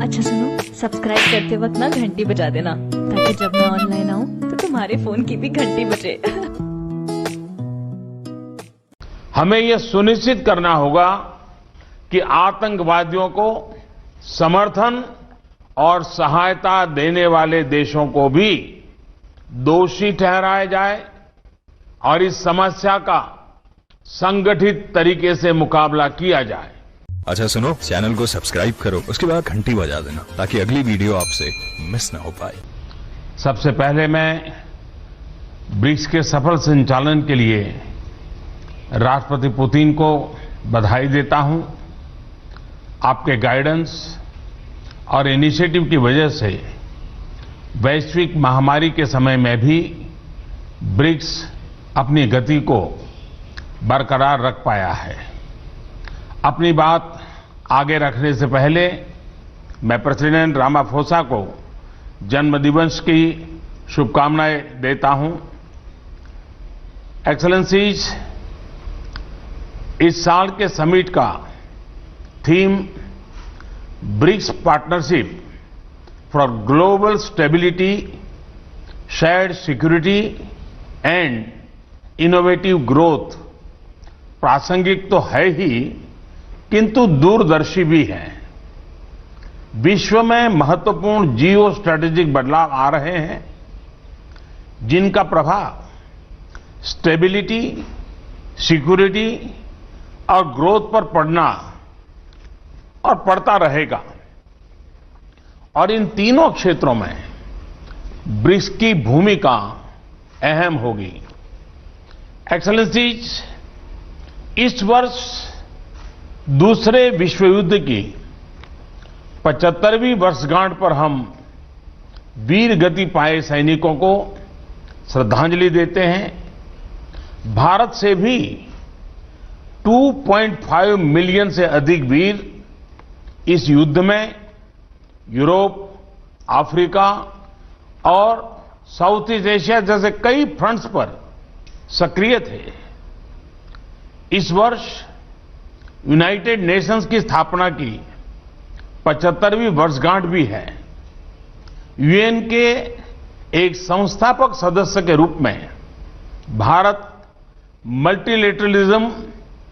अच्छा सुनो, सब्सक्राइब करते वक्त ना घंटी बजा देना ताकि जब मैं ऑनलाइन आऊँ तो तुम्हारे फोन की भी घंटी बजे। हमें यह सुनिश्चित करना होगा कि आतंकवादियों को समर्थन और सहायता देने वाले देशों को भी दोषी ठहराया जाए और इस समस्या का संगठित तरीके से मुकाबला किया जाए। अच्छा सुनो, चैनल को सब्सक्राइब करो, उसके बाद घंटी बजा देना ताकि अगली वीडियो आपसे मिस ना हो पाए। सबसे पहले मैं ब्रिक्स के सफल संचालन के लिए राष्ट्रपति पुतिन को बधाई देता हूं। आपके गाइडेंस और इनिशिएटिव की वजह से वैश्विक महामारी के समय में भी ब्रिक्स अपनी गति को बरकरार रख पाया है। अपनी बात आगे रखने से पहले मैं प्रेसिडेंट रामाफोसा को जन्मदिवस की शुभकामनाएं देता हूं। एक्सेलेंसीज, इस साल के समिट का theme BRICS partnership for global stability, shared security and innovative growth प्रासंगिक तो है ही, किंतु दूरदर्शी भी है। विश्व में महत्वपूर्ण जियो स्ट्रैटेजिक बदलाव आ रहे हैं जिनका प्रभाव स्टेबिलिटी, सिक्योरिटी और ग्रोथ पर पड़ना और पड़ता रहेगा और इन तीनों क्षेत्रों में ब्रिक्स की भूमिका अहम होगी। एक्सेलेंसीज, इस वर्ष दूसरे विश्व युद्ध की 75वीं वर्षगांठ पर हम वीर गति पाए सैनिकों को श्रद्धांजलि देते हैं। भारत से भी 2.5 मिलियन से अधिक वीर इस युद्ध में यूरोप, अफ्रीका और साउथ ईस्ट एशिया जैसे कई फ्रंट्स पर सक्रिय थे। इस वर्ष यूनाइटेड नेशंस की स्थापना की 75वीं वर्षगांठ भी है। यूएन के एक संस्थापक सदस्य के रूप में भारत मल्टीलेटरलिज्म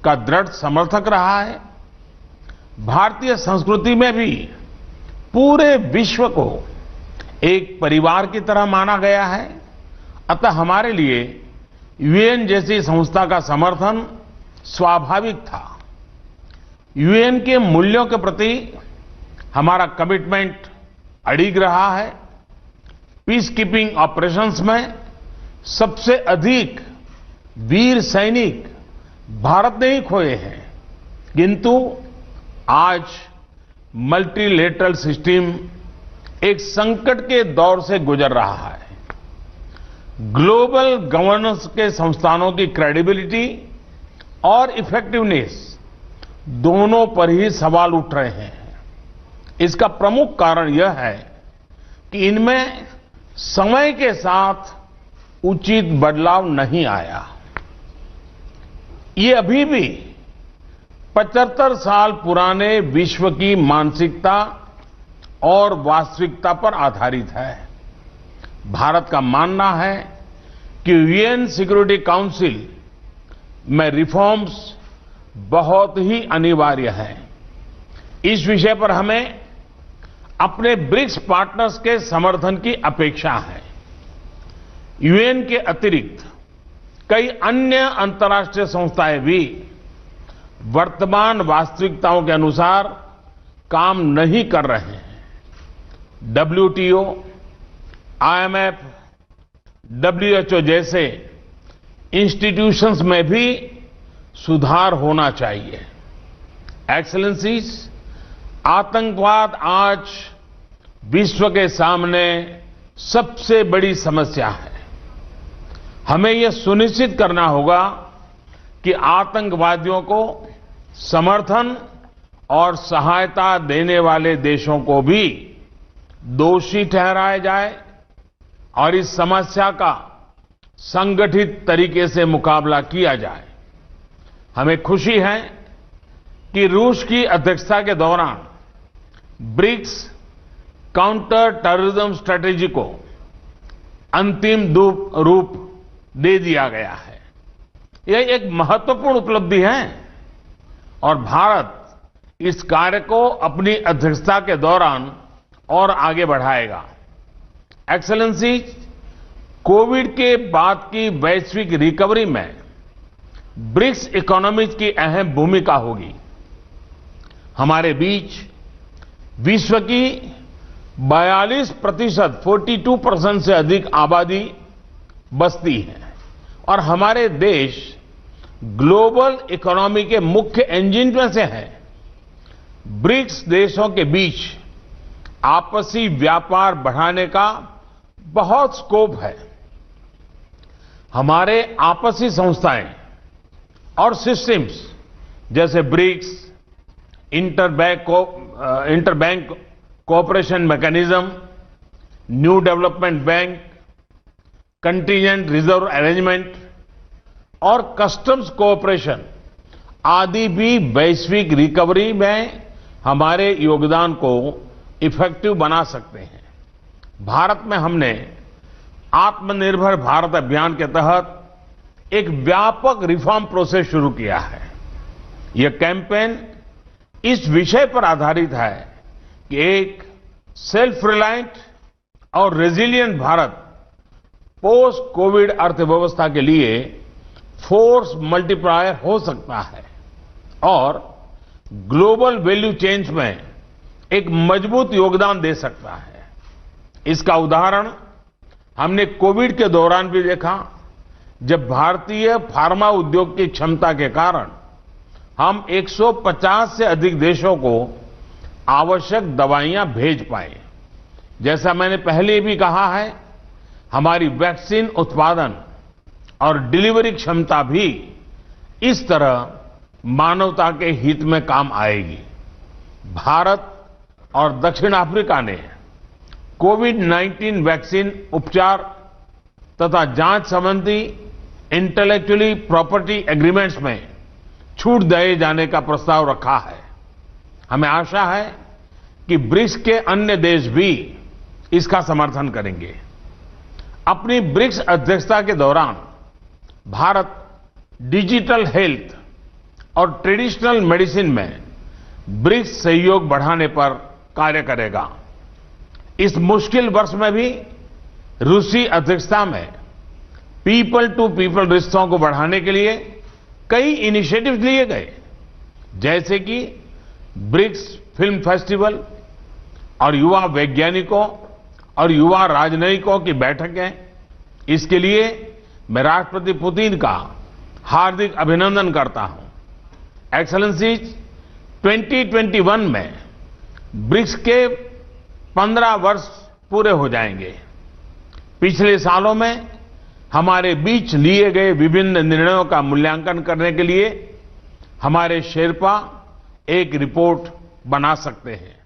का दृढ़ समर्थक रहा है। भारतीय संस्कृति में भी पूरे विश्व को एक परिवार की तरह माना गया है। अतः हमारे लिए यूएन जैसी संस्था का समर्थन स्वाभाविक था। यूएन के मूल्यों के प्रति हमारा कमिटमेंट अडिग रहा है। पीस कीपिंग ऑपरेशंस में सबसे अधिक वीर सैनिक भारत ने ही खोए हैं, किंतु आज मल्टीलेटरल सिस्टम एक संकट के दौर से गुजर रहा है। ग्लोबल गवर्नेंस के संस्थानों की क्रेडिबिलिटी और इफेक्टिवनेस दोनों पर ही सवाल उठ रहे हैं। इसका प्रमुख कारण यह है कि इनमें समय के साथ उचित बदलाव नहीं आया। ये अभी भी 75 साल पुराने विश्व की मानसिकता और वास्तविकता पर आधारित है। भारत का मानना है कि यूएन सिक्योरिटी काउंसिल में रिफॉर्म्स बहुत ही अनिवार्य है। इस विषय पर हमें अपने ब्रिक्स पार्टनर्स के समर्थन की अपेक्षा है। यूएन के अतिरिक्त कई अन्य अंतर्राष्ट्रीय संस्थाएं भी वर्तमान वास्तविकताओं के अनुसार काम नहीं कर रहे हैं। डब्ल्यूटीओ, आईएमएफ, डब्ल्यूएचओ जैसे इंस्टीट्यूशंस में भी सुधार होना चाहिए। एक्सेलेंसीज, आतंकवाद आज विश्व के सामने सबसे बड़ी समस्या है। हमें यह सुनिश्चित करना होगा कि आतंकवादियों को समर्थन और सहायता देने वाले देशों को भी दोषी ठहराया जाए और इस समस्या का संगठित तरीके से मुकाबला किया जाए। हमें खुशी है कि रूस की अध्यक्षता के दौरान ब्रिक्स काउंटर टेररिज्म स्ट्रेटेजी को अंतिम रूप दे दिया गया है। यह एक महत्वपूर्ण उपलब्धि है और भारत इस कार्य को अपनी अध्यक्षता के दौरान और आगे बढ़ाएगा। एक्सेलेंसी, कोविड के बाद की वैश्विक रिकवरी में ब्रिक्स इकोनॉमीज की अहम भूमिका होगी। हमारे बीच विश्व की 42%, 42% से अधिक आबादी बसती है और हमारे देश ग्लोबल इकोनॉमी के मुख्य इंजन में से है। ब्रिक्स देशों के बीच आपसी व्यापार बढ़ाने का बहुत स्कोप है। हमारे आपसी संस्थाएं और सिस्टम्स जैसे BRICS, interbank cooperation mechanism, new development bank, contingent reserve arrangement और कस्टम्स कोऑपरेशन आदि भी वैश्विक रिकवरी में हमारे योगदान को इफेक्टिव बना सकते हैं। भारत में हमने आत्मनिर्भर भारत अभियान के तहत एक व्यापक रिफॉर्म प्रोसेस शुरू किया है। यह कैंपेन इस विषय पर आधारित है कि एक सेल्फ रिलायंट और रेजिलिएंट भारत पोस्ट कोविड अर्थव्यवस्था के लिए फोर्स मल्टीप्लायर हो सकता है और ग्लोबल वैल्यू चेन्स में एक मजबूत योगदान दे सकता है। इसका उदाहरण हमने कोविड के दौरान भी देखा, जब भारतीय फार्मा उद्योग की क्षमता के कारण हम 150 से अधिक देशों को आवश्यक दवाइयां भेज पाए। जैसा मैंने पहले भी कहा है, हमारी वैक्सीन उत्पादन और डिलीवरी क्षमता भी इस तरह मानवता के हित में काम आएगी। भारत और दक्षिण अफ्रीका ने कोविड-19 वैक्सीन उपचार तथा जांच संबंधी इंटेलेक्चुअली प्रॉपर्टी एग्रीमेंट्स में छूट दिए जाने का प्रस्ताव रखा है। हमें आशा है कि ब्रिक्स के अन्य देश भी इसका समर्थन करेंगे। अपनी ब्रिक्स अध्यक्षता के दौरान भारत डिजिटल हेल्थ और ट्रेडिशनल मेडिसिन में ब्रिक्स सहयोग बढ़ाने पर कार्य करेगा। इस मुश्किल वर्ष में भी रूसी अध्यक्षता में पीपल टू पीपल रिश्तों को बढ़ाने के लिए कई इनिशिएटिव्स लिए गए, जैसे कि ब्रिक्स फिल्म फेस्टिवल और युवा वैज्ञानिकों और युवा राजनयिकों की बैठकें। इसके लिए मैं राष्ट्रपति पुतिन का हार्दिक अभिनंदन करता हूं। एक्सेलेंसी, 2021 में ब्रिक्स के 15 वर्ष पूरे हो जाएंगे। पिछले सालों में हमारे बीच लिए गए विभिन्न निर्णयों का मूल्यांकन करने के लिए हमारे शेरपा एक रिपोर्ट बना सकते हैं।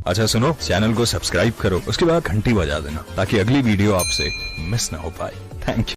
अच्छा सुनो, चैनल को सब्सक्राइब करो, उसके बाद घंटी बजा देना ताकि अगली वीडियो आपसे मिस ना हो पाए। Thank you.